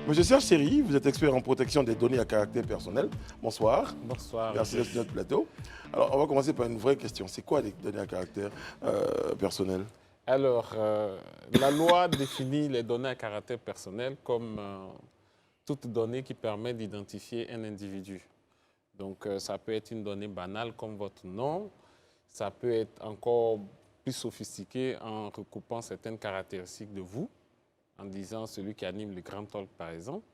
Monsieur Serge Seri, vous êtes expert en protection des données à caractère personnel. Bonsoir. Bonsoir. Merci d'être sur notre plateau. Alors, on va commencer par une vraie question. C'est quoi les données à caractère personnel? Alors, la loi définit les données à caractère personnel comme toute donnée qui permet d'identifier un individu. Donc, ça peut être une donnée banale comme votre nom. Ça peut être encore plus sophistiqué en recoupant certaines caractéristiques de vous, en disant celui qui anime le Grand Talk, par exemple.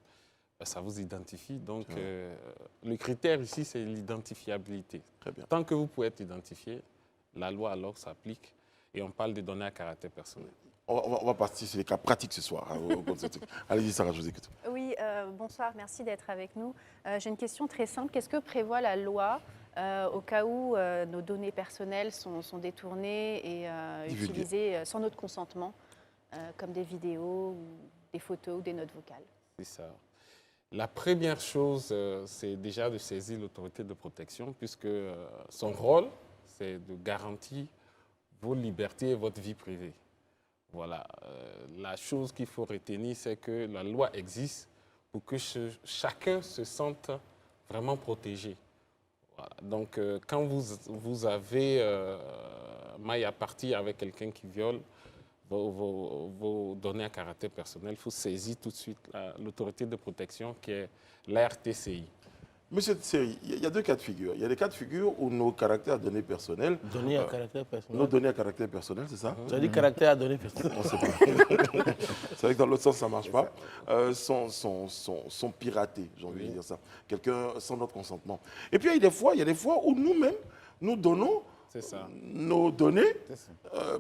Ça vous identifie. Donc, le critère ici, c'est l'identifiabilité. Très bien. Tant que vous pouvez être identifié, la loi alors s'applique et on parle des données à caractère personnel. On va partir sur les cas pratiques ce soir. Allez-y, Sarah, je vous écoute. Oui, bonsoir, merci d'être avec nous. J'ai une question très simple. Qu'est-ce que prévoit la loi au cas où nos données personnelles sont détournées et utilisées sans notre consentement, comme des vidéos, ou des photos ou des notes vocales? C'est ça. La première chose, c'est déjà de saisir l'autorité de protection, puisque son rôle, c'est de garantir vos libertés et votre vie privée. Voilà. La chose qu'il faut retenir, c'est que la loi existe pour que chacun se sente vraiment protégé. Voilà. Donc, quand vous avez maille à partir avec quelqu'un qui viole vos données à caractère personnel, il faut saisir tout de suite l'autorité de protection qui est l'ARTCI. Monsieur Seri, il y a deux cas de figure. Il y a des cas de figure où nos caractères données personnels... Données à caractère personnel. Nos données à caractère personnel, c'est ça? Tu as dit caractère à données personnelles. On ne sait pas. C'est vrai que dans l'autre sens, ça ne marche pas. Sont piratés, j'ai envie de dire ça. Quelqu'un sans notre consentement. Et puis, il y a des fois où nous-mêmes, nous donnons nos données.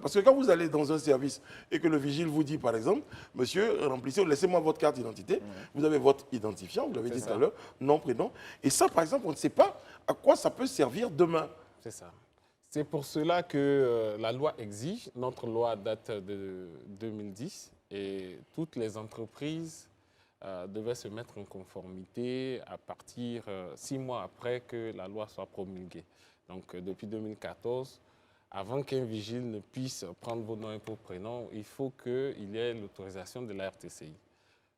Parce que quand vous allez dans un service et que le vigile vous dit, par exemple, monsieur, remplissez, laissez-moi votre carte d'identité. Vous avez votre identifiant, vous l'avez dit tout à l'heure, nom, prénom. Et ça, par exemple, on ne sait pas à quoi ça peut servir demain. C'est ça. C'est pour cela que la loi exige. Notre loi date de 2010 et toutes les entreprises devaient se mettre en conformité à partir 6 mois après que la loi soit promulguée. Donc, depuis 2014, avant qu'un vigile ne puisse prendre vos noms et vos prénoms, il faut qu'il y ait l'autorisation de la RTCI.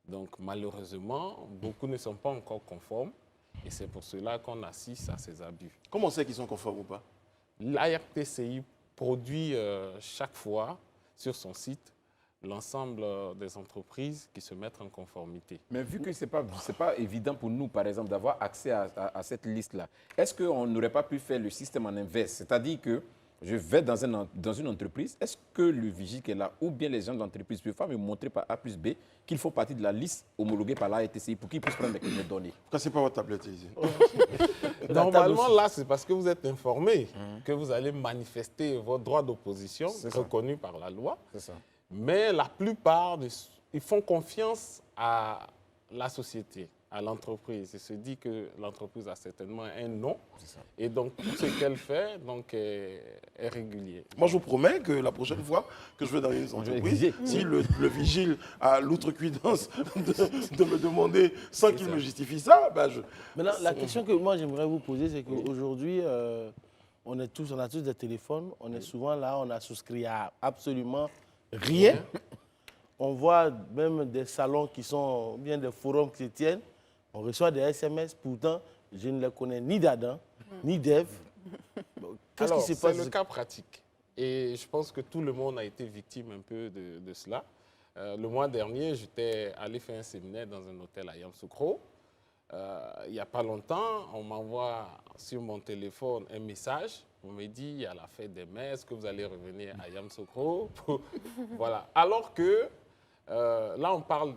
Donc, malheureusement, beaucoup ne sont pas encore conformes et c'est pour cela qu'on assiste à ces abus. Comment on sait qu'ils sont conformes ou pas? La RTCI produit chaque fois sur son site l'ensemble des entreprises qui se mettent en conformité. Mais vu que ce n'est pas évident pour nous, par exemple, d'avoir accès à cette liste-là, est-ce qu'on n'aurait pas pu faire le système en inverse? C'est-à-dire que je vais dans une entreprise, est-ce que le vigile qui est là, ou bien les gens de l'entreprise peuvent me montrer par A plus B qu'ils font partie de la liste homologuée par la RTCI pour qu'ils puissent prendre mes données? Cassez pas votre tablette ici. Normalement, là, c'est parce que vous êtes informé que vous allez manifester votre droit d'opposition reconnu par la loi. C'est ça. Mais la plupart, ils font confiance à la société, à l'entreprise. Ils se disent que l'entreprise a certainement un nom. Et donc, tout ce qu'elle fait donc, est régulier. Moi, je vous promets que la prochaine fois que je vais dans une entreprise, si le vigile a l'outrecuidance de me demander sans qu'il me justifie ça, ben je... Maintenant, la question que moi j'aimerais vous poser, c'est qu'aujourd'hui, on a tous des téléphones, on est souvent là, on a souscrit à absolument rien. On voit même des salons qui sont, bien des forums qui se tiennent, on reçoit des SMS, pourtant je ne les connais ni d'Adam, ni d'Ève. Qu'est-ce qui se passe? C'est le cas pratique. Et je pense que tout le monde a été victime un peu de cela. Le mois dernier, j'étais allé faire un séminaire dans un hôtel à Yamoussoukro. Il n'y a pas longtemps, on m'envoie sur mon téléphone un message. On me dit, il y a la fête des mères, est-ce que vous allez revenir à Yamoussoukro? Voilà. Alors que là, on parle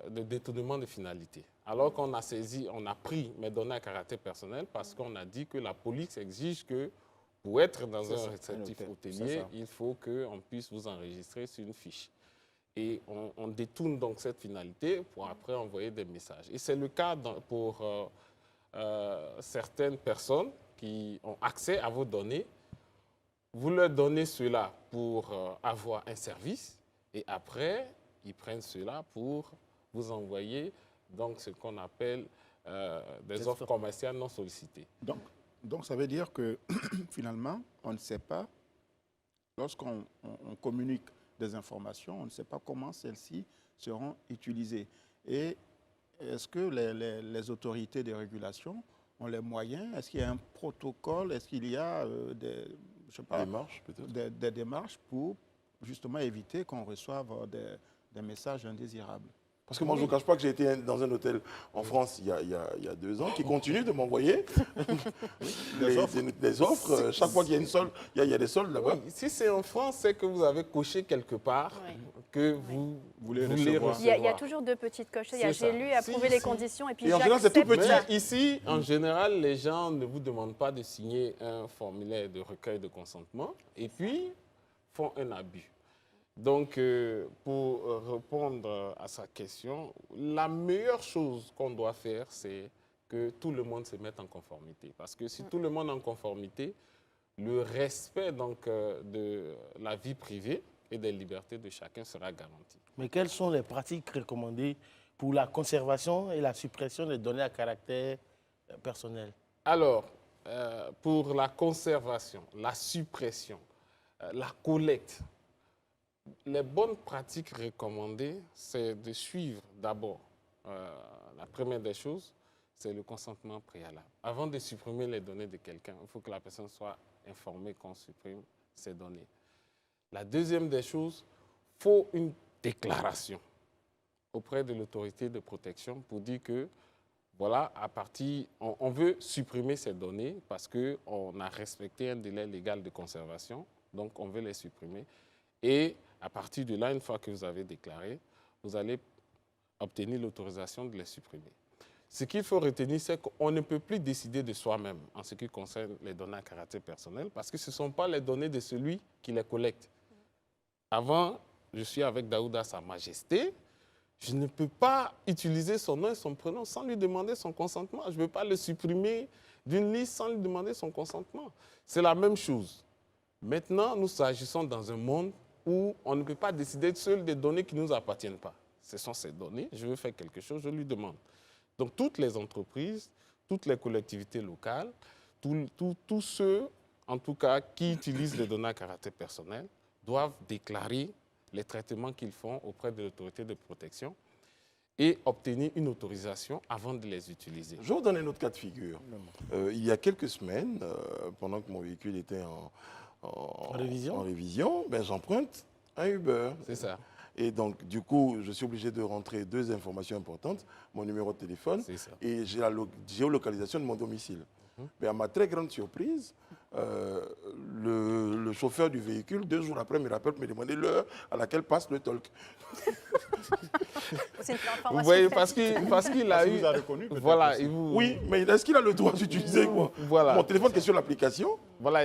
de détournement de finalité. Alors qu'on a saisi, on a pris mes données à caractère personnel parce qu'on a dit que la police exige que pour être dans un réceptif hôtelier, il faut qu'on puisse vous enregistrer sur une fiche. Et on détourne donc cette finalité pour après envoyer des messages. Et c'est le cas pour certaines personnes qui ont accès à vos données. Vous leur donnez cela pour avoir un service et après, ils prennent cela pour vous envoyer donc, ce qu'on appelle des offres commerciales non sollicitées. Donc, ça veut dire que finalement, on ne sait pas, lorsqu'on communique des informations, on ne sait pas comment celles-ci seront utilisées. Et est-ce que les autorités de régulation ont les moyens? Est-ce qu'il y a un protocole? Est-ce qu'il y a je sais pas, Démarche, peut-être. des démarches pour justement éviter qu'on reçoive des messages indésirables? Parce que moi, je ne vous cache pas que j'ai été dans un hôtel en France il y a 2 ans qui continue de m'envoyer des offres. Chaque fois qu'il y a une solde, il y a des soldes là-bas. Oui, si c'est en France, c'est que vous avez coché quelque part Oui. que vous voulez voulez recevoir. Il y a recevoir. toujours 2 petites coches. Il y C'est a ça. j'ai lu, approuvé Si, les si. conditions et puis Et en général, c'est tout j'accepte. petit. Mais ici, en général, les gens ne vous demandent pas de signer un formulaire de recueil de consentement et puis font un abus. Donc, pour répondre à sa question, la meilleure chose qu'on doit faire, c'est que tout le monde se mette en conformité. Parce que si tout le monde est en conformité, le respect donc, de la vie privée et des libertés de chacun sera garanti. Mais quelles sont les pratiques recommandées pour la conservation et la suppression des données à caractère personnel? Alors, pour la conservation, la suppression, la collecte, les bonnes pratiques recommandées, c'est de suivre d'abord, la première des choses, c'est le consentement préalable. Avant de supprimer les données de quelqu'un, il faut que la personne soit informée qu'on supprime ces données. La deuxième des choses, il faut une déclaration auprès de l'autorité de protection pour dire que voilà, on veut supprimer ces données parce qu'on a respecté un délai légal de conservation, donc on veut les supprimer. Et à partir de là, une fois que vous avez déclaré, vous allez obtenir l'autorisation de les supprimer. Ce qu'il faut retenir, c'est qu'on ne peut plus décider de soi-même en ce qui concerne les données à caractère personnel parce que ce ne sont pas les données de celui qui les collecte. Avant, je suis avec Daouda, Sa Majesté. Je ne peux pas utiliser son nom et son prénom sans lui demander son consentement. Je ne peux pas le supprimer d'une liste sans lui demander son consentement. C'est la même chose. Maintenant, nous agissons dans un monde où on ne peut pas décider seul des données qui ne nous appartiennent pas. Ce sont ces données, je veux faire quelque chose, je lui demande. Donc toutes les entreprises, toutes les collectivités locales, tous ceux, en tout cas, qui utilisent les données à caractère personnel, doivent déclarer les traitements qu'ils font auprès de l'autorité de protection et obtenir une autorisation avant de les utiliser. Je vais vous donner un autre cas de figure. Il y a quelques semaines, pendant que mon véhicule était en révision, ben, j'emprunte un Uber. C'est ça. Et donc, du coup, je suis obligé de rentrer 2 informations importantes, mon numéro de téléphone C'est ça. et j'ai la géolocalisation de mon domicile. Mais à ma très grande surprise, le chauffeur du véhicule, 2 jours après, me rappelle pour me demander l'heure à laquelle passe le talk. C'est une Vous information voyez, très- parce qu'il a eu... vous a reconnu, peut-être Voilà, aussi. il vous... Oui, mais est-ce qu'il a le droit d'utiliser quoi? Voilà. Mon téléphone qui est sur l'application? Voilà,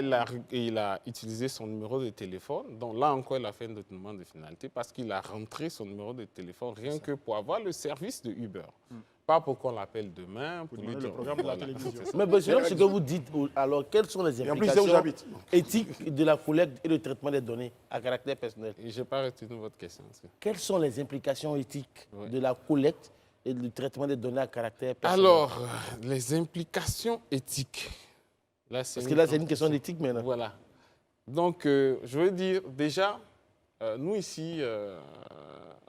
il a utilisé son numéro de téléphone. Donc là encore, il a fait un détournement de finalité parce qu'il a rentré son numéro de téléphone rien que pour avoir le service de Uber. Pas pour qu'on l'appelle demain, pour lui demander le dire... programme de la Voilà, télévision. c'est ça. Mais selon ce que vous dites, alors quelles sont les Et en plus, c'est où implications j'habite. éthiques de la collecte et le traitement des données à caractère personnel? Et je n'ai pas retenu votre question. Quelles sont les implications éthiques Ouais. de la collecte et du traitement des données à caractère personnel? Alors, les implications éthiques. Là, Parce que là, c'est une question d'éthique maintenant. Voilà. Donc, je veux dire, déjà, nous ici,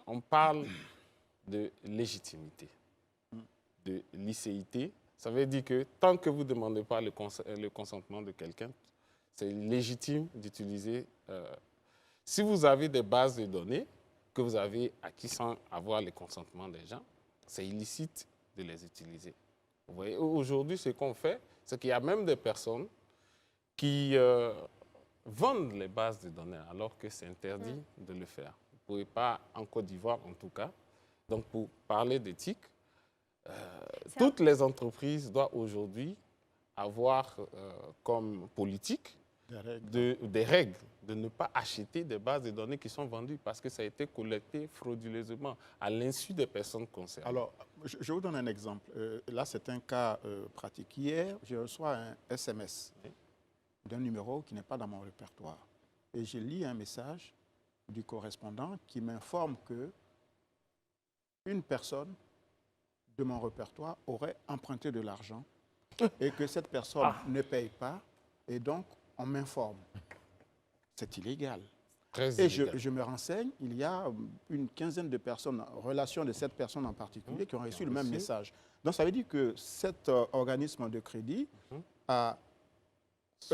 on parle de légitimité, de licéité. Ça veut dire que tant que vous ne demandez pas le consentement de quelqu'un, c'est légitime d'utiliser. Si vous avez des bases de données que vous avez acquises sans avoir le consentement des gens, c'est illicite de les utiliser. Vous voyez, aujourd'hui, ce qu'on fait, c'est qu'il y a même des personnes qui vendent les bases de données alors que c'est interdit de le faire. Vous ne pouvez pas, en Côte d'Ivoire en tout cas. Donc, pour parler d'éthique, toutes les entreprises doivent aujourd'hui avoir comme politique des règles de ne pas acheter des bases de données qui sont vendues parce que ça a été collecté frauduleusement à l'insu des personnes concernées. Alors, je vous donne un exemple. Là, c'est un cas pratique. Hier, je reçois un SMS d'un numéro qui n'est pas dans mon répertoire. Et je lis un message du correspondant qui m'informe que une personne de mon répertoire aurait emprunté de l'argent et que cette personne ne paye pas. Et donc, on m'informe. C'est illégal. Très Et illégal. je me renseigne, il y a une quinzaine de personnes, en relation de cette personne en particulier, qui ont reçu le même message. Donc ça veut dire que cet organisme de crédit a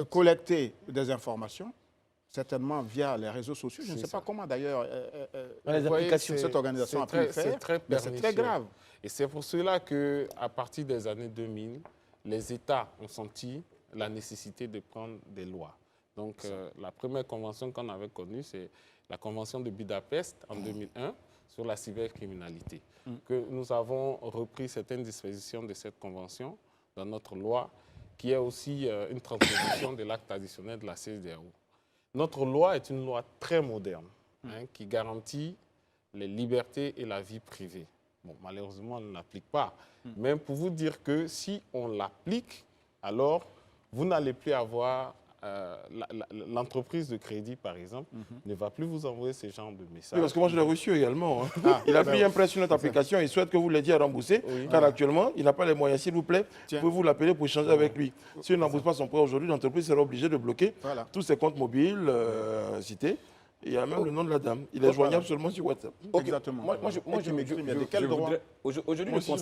collecté des informations, certainement via les réseaux sociaux. Je ne C'est sais ça. pas comment d'ailleurs Les Vous voyez, applications. cette organisation a pu le faire, C'est très mais c'est très pernicieux. grave. Et c'est pour cela qu'à partir des années 2000, les États ont senti la nécessité de prendre des lois. Donc, la première convention qu'on avait connue, c'est la convention de Budapest en 2001 sur la cybercriminalité. Que nous avons repris certaines dispositions de cette convention dans notre loi, qui est aussi une transposition de l'acte additionnel de la CEDEAO. Notre loi est une loi très moderne, qui garantit les libertés et la vie privée. Bon, malheureusement, on ne l'applique pas. Mais pour vous dire que si on l'applique, alors vous n'allez plus avoir... l'entreprise de crédit, par exemple, ne va plus vous envoyer ce genre de messages. Oui, parce que moi, je l'ai reçu également. Hein. Ah, Il a ben pris un prêt sur notre application. Il souhaite que vous l'aidiez à rembourser, car actuellement, il n'a pas les moyens. S'il vous plaît, Tiens. pouvez-vous l'appeler pour échanger avec lui. Si il n'embourse pas son prêt aujourd'hui, l'entreprise sera obligée de bloquer Voilà. tous ses comptes mobiles cités. Il y a même le nom de la dame. Il est joignable seulement sur WhatsApp. Ok. Exactement. Moi, Et tu m'écris, mais de quel droit? Aujourd'hui, Moi aussi,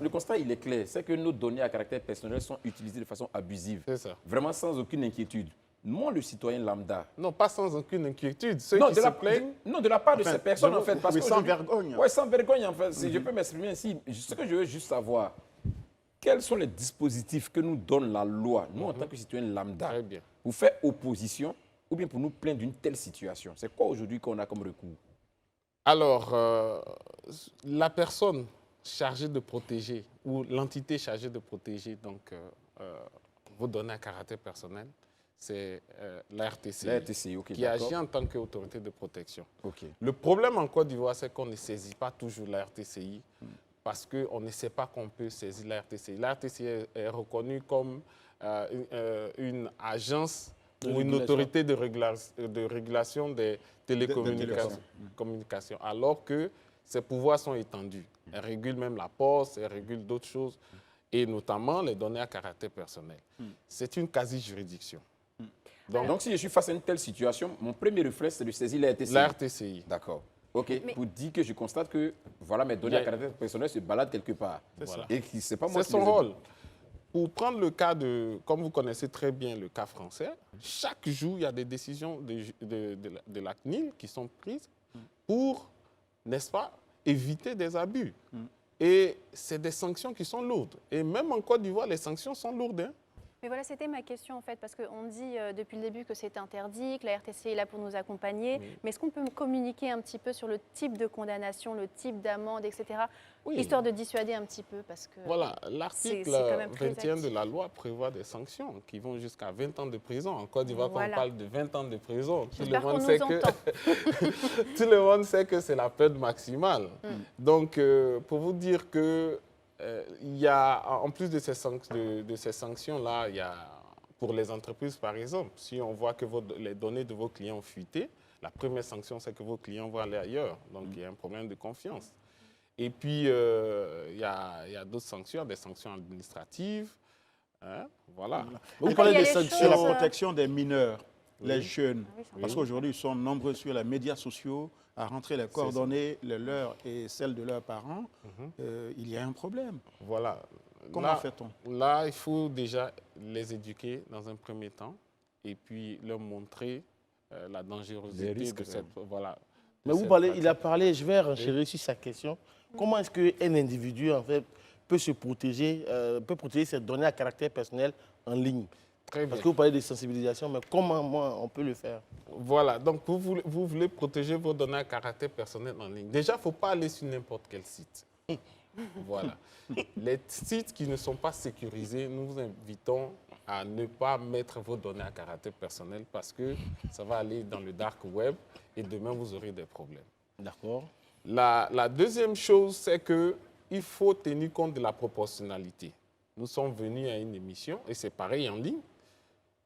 le constat, il est clair. C'est que nos données à caractère personnel sont utilisées de façon abusive. C'est ça. Vraiment sans aucune inquiétude. Moi, le citoyen lambda. Non, pas sans aucune inquiétude. Ceux Non, qui se plaignent, non, de la part de Enfin, ces personnes, en fait. Parce oui, que sans vergogne. Oui, sans vergogne, en fait. Si je peux m'exprimer ainsi, ce que je veux juste savoir, quels sont les dispositifs que nous donne la loi, nous, en tant que citoyens lambda, très bien. pour faire opposition ou bien pour nous plaindre d'une telle situation? C'est quoi aujourd'hui qu'on a comme recours? Alors, la personne chargée de protéger ou l'entité chargée de protéger donc, vos données à caractère personnel, c'est la RTCI, La RTCI, ok, qui d'accord. agit en tant qu'autorité de protection. Ok. Le problème en Côte d'Ivoire, c'est qu'on ne saisit pas toujours la RTCI parce qu'on ne sait pas qu'on peut saisir la RTCI. La RTCI est reconnue comme une agence ou une autorité de régulation des télécommunications, alors que ses pouvoirs sont étendus. Elle régule même la poste, elle régule d'autres choses, et notamment les données à caractère personnel. C'est une quasi-juridiction. Donc, si je suis face à une telle situation, mon premier réflexe, c'est de saisir la RTCI. La RTCI. D'accord. OK. Mais- Pour dire que je constate que voilà, mes données à caractère personnel se baladent quelque part. Voilà. Et que c'est pas moi C'est qui son les ai- rôle. Pour prendre le cas de, comme vous connaissez très bien le cas français, chaque jour, il y a des décisions de la CNIL qui sont prises pour, n'est-ce pas, éviter des abus. Et c'est des sanctions qui sont lourdes. Et même en Côte d'Ivoire, les sanctions sont lourdes. Hein. Mais voilà, c'était ma question en fait, parce qu'on dit depuis le début que c'est interdit, que la RTC est là pour nous accompagner. Mais est-ce qu'on peut me communiquer un petit peu sur le type de condamnation, le type d'amende, etc., Oui. histoire de dissuader un petit peu parce que Voilà, l'article c'est quand même très 21 de actif. la loi prévoit des sanctions qui vont jusqu'à 20 ans de prison. En Côte d'Ivoire, quand Voilà. on parle de 20 ans de prison, tout le J'espère qu'on monde nous sait entend. tout le monde sait que c'est la peine maximale. Donc, pour vous dire que il y a, en plus de ces sanctions-là, il y a, pour les entreprises, par exemple, si on voit que les données de vos clients ont fuité, la première sanction, c'est que vos clients vont aller ailleurs. Donc, il y a un problème de confiance. Et puis, il y a d'autres sanctions, des sanctions administratives. Hein, voilà. Vous Après, parlez il y a des les sanctions, choses, la protection des mineurs, les jeunes. Oui, ça Parce qu'aujourd'hui, ils sont nombreux sur les médias sociaux à rentrer les coordonnées, les leurs et celles de leurs parents. Il y a un problème. Voilà. Comment fait-on? Là, il faut déjà les éduquer dans un premier temps et puis leur montrer la Les dangerosité risques, de cette... Voilà, Mais vous parlez, il a parlé, je vais renchérir sur sa question. Comment est-ce qu'un individu, en fait, peut se protéger, peut protéger ses données à caractère personnel en ligne? Très bien. Parce que vous parlez de sensibilisation, mais comment on peut le faire? Voilà, donc vous voulez protéger vos données à caractère personnel en ligne. Déjà, il ne faut pas aller sur n'importe quel site. Voilà. Les sites qui ne sont pas sécurisés, nous vous invitons à ne pas mettre vos données à caractère personnel parce que ça va aller dans le dark web et demain, vous aurez des problèmes. D'accord. La deuxième chose, c'est qu'il faut tenir compte de la proportionnalité. Nous sommes venus à une émission et c'est pareil en ligne.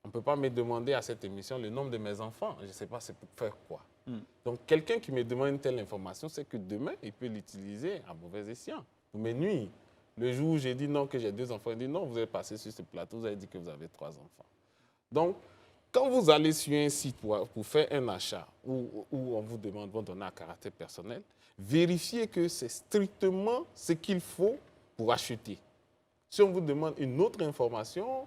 On ne peut pas me demander à cette émission le nombre de mes enfants. Je ne sais pas c'est pour faire quoi. Donc, quelqu'un qui me demande une telle information, c'est que demain, il peut l'utiliser à mauvais escient, pour me nuire. Le jour où j'ai dit non, que j'ai 2 enfants, il dit non, vous avez passé sur ce plateau, vous avez dit que vous avez 3 enfants. Donc, quand vous allez sur un site pour faire un achat où on vous demande vos données à caractère personnel, vérifiez que c'est strictement ce qu'il faut pour acheter. Si on vous demande une autre information,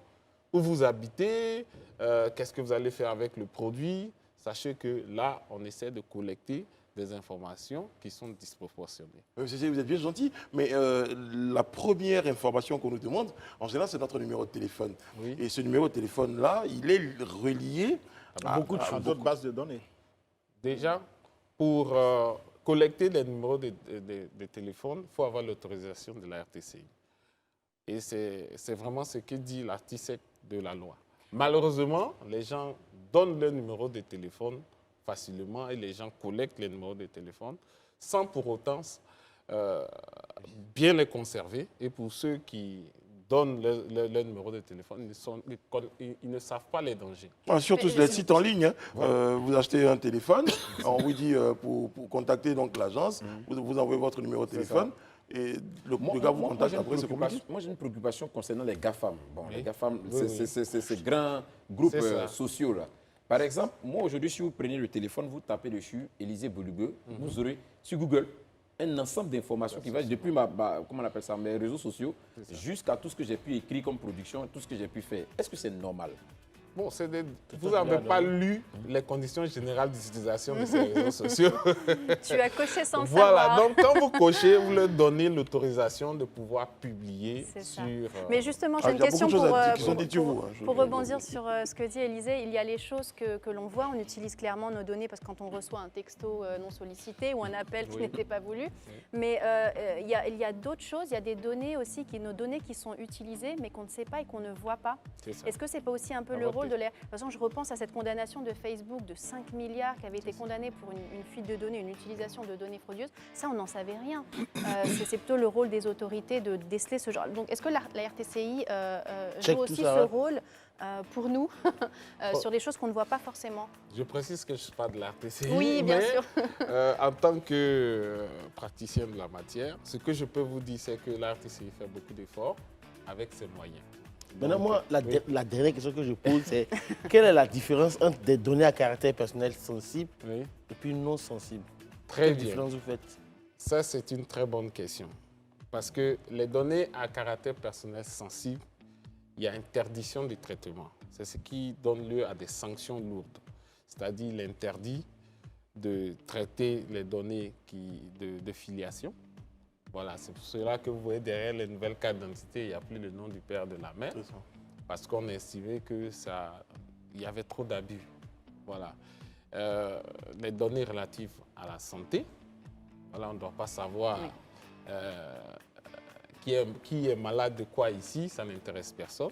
où vous habitez, qu'est-ce que vous allez faire avec le produit, sachez que là, on essaie de collecter des informations qui sont disproportionnées. Vous êtes bien gentil, mais la première information qu'on nous demande, en général, c'est notre numéro de téléphone. Oui. Et ce numéro de téléphone-là, il est relié à Beaucoup de d'autres bases de données. Déjà, pour collecter les numéros de téléphone, il faut avoir l'autorisation de la RTCI. Et c'est vraiment ce que dit l'article 7 de la loi. Malheureusement, les gens donnent leur numéro de téléphone facilement et les gens collectent les numéros de téléphone sans pour autant bien les conserver. Et pour ceux qui donnent leur numéro de téléphone, ils ne savent pas les dangers. Surtout les sites en ligne. Vous achetez un téléphone, on vous dit pour contacter l'agence, vous envoyez votre numéro de téléphone. Et le gars vous contacte, après c'est compliqué. Moi, j'ai une préoccupation concernant les GAFAM. Bon, Oui. les GAFAM, Oui, c'est ces grands groupes ça. sociaux là. Par exemple, moi aujourd'hui, si vous prenez le téléphone, vous tapez dessus Élisée Bolugueux, vous aurez sur Google un ensemble d'informations qui va depuis comment on appelle ça, mes réseaux sociaux jusqu'à tout ce que j'ai pu écrire comme production, tout ce que j'ai pu faire. Est-ce que c'est normal? Bon, vous n'avez pas lu les conditions générales d'utilisation de ces réseaux sociaux. Tu as coché sans Voilà, savoir. donc quand vous cochez, vous leur donnez l'autorisation de pouvoir publier C'est ça. sur... Mais justement, j'ai Ah, une il y a question beaucoup de choses pour, qui sont dites sur vous, hein, pour rebondir sur ce que dit Élisée. Il y a les choses que l'on voit, on utilise clairement nos données parce que quand on reçoit un texto non sollicité ou un appel qui n'était pas voulu. Mais il y a d'autres choses, il y a des données aussi, nos données qui sont utilisées mais qu'on ne sait pas et qu'on ne voit pas. C'est ça. Est-ce que ce n'est pas aussi un peu Ça le va rôle de l'air? De toute façon, je repense à cette condamnation de Facebook de 5 milliards qui avait été condamnée pour une fuite de données, une utilisation de données frauduleuses. Ça, on n'en savait rien. C'est plutôt le rôle des autorités de déceler ce genre. Donc, est-ce que la RTCI joue aussi ce rôle pour nous sur des choses qu'on ne voit pas forcément? Je précise que je ne suis pas de la RTCI, Oui, bien mais sûr. En tant que praticien de la matière, ce que je peux vous dire, c'est que la RTCI fait beaucoup d'efforts avec ses moyens. Maintenant, moi, la oui. dernière question que je pose, c'est quelle est la différence entre des données à caractère personnel sensibles Oui. et puis non sensibles? Très Quelle bien. différence vous faites? Ça, c'est une très bonne question. Parce que les données à caractère personnel sensible, il y a interdiction de traitement. C'est ce qui donne lieu à des sanctions lourdes. C'est-à-dire l'interdit de traiter les données de filiation. Voilà, c'est pour cela que vous voyez derrière les nouvelles cartes d'identité, il n'y a plus le nom du père de la mère. Parce qu'on estimait qu'il y avait trop d'abus. Voilà. Les données relatives à la santé, voilà, on ne doit pas savoir qui est malade de quoi ici, ça n'intéresse personne.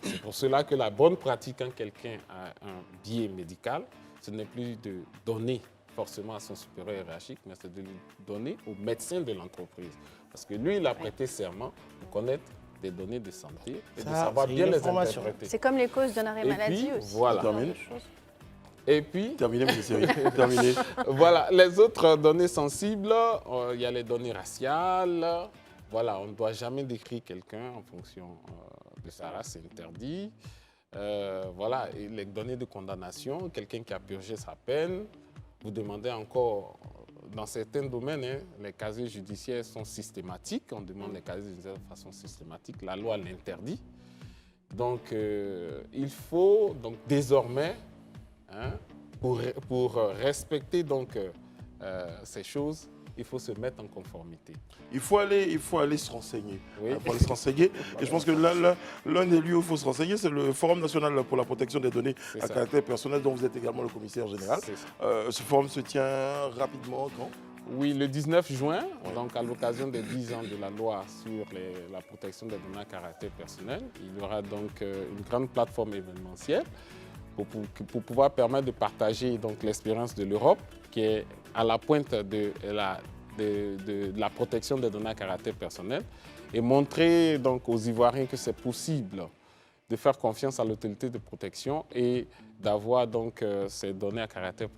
C'est pour cela que la bonne pratique quand quelqu'un a un biais médical, ce n'est plus de donner forcément à son supérieur hiérarchique, mais c'est de lui donner au médecin de l'entreprise. Parce que lui, il a prêté serment pour connaître des données de santé et de savoir bien les interpréter. C'est comme les causes d'un arrêt Et maladie puis, aussi. voilà. ce genre de choses. Et puis, Terminé, monsieur Seri. Terminé. voilà, les autres données sensibles, il y a les données raciales. Voilà, on ne doit jamais décrire quelqu'un en fonction de sa race, c'est interdit. Voilà, et les données de condamnation, quelqu'un qui a purgé sa peine. Vous demandez encore, dans certains domaines, les casiers judiciaires sont systématiques. On demande les casiers judiciaires de façon systématique. La loi l'interdit. Donc, il faut donc, désormais, pour respecter donc, ces choses, il faut se mettre en conformité. Il faut aller se renseigner. Oui. Il faut aller se renseigner. Et je pense que l'un des lieux où il faut se renseigner, c'est le Forum national pour la protection des données à caractère personnel, dont vous êtes également le commissaire général. Ce forum se tient rapidement quand? Oui, le 19 juin, donc à l'occasion des 10 ans de la loi sur la protection des données à caractère personnel, il y aura donc une grande plateforme événementielle pour pouvoir permettre de partager donc l'expérience de l'Europe qui est à la pointe de la protection des données à caractère personnel et montrer donc aux Ivoiriens que c'est possible de faire confiance à l'autorité de protection et d'avoir donc ces données à caractère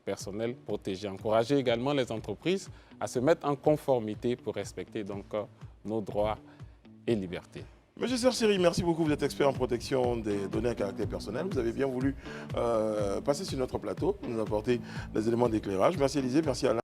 personnel protégées. Encourager également les entreprises à se mettre en conformité pour respecter donc nos droits et libertés. Monsieur Serge Seri, merci beaucoup. Vous êtes expert en protection des données à caractère personnel. Vous avez bien voulu passer sur notre plateau, nous apporter des éléments d'éclairage. Merci Élisée, merci Alain.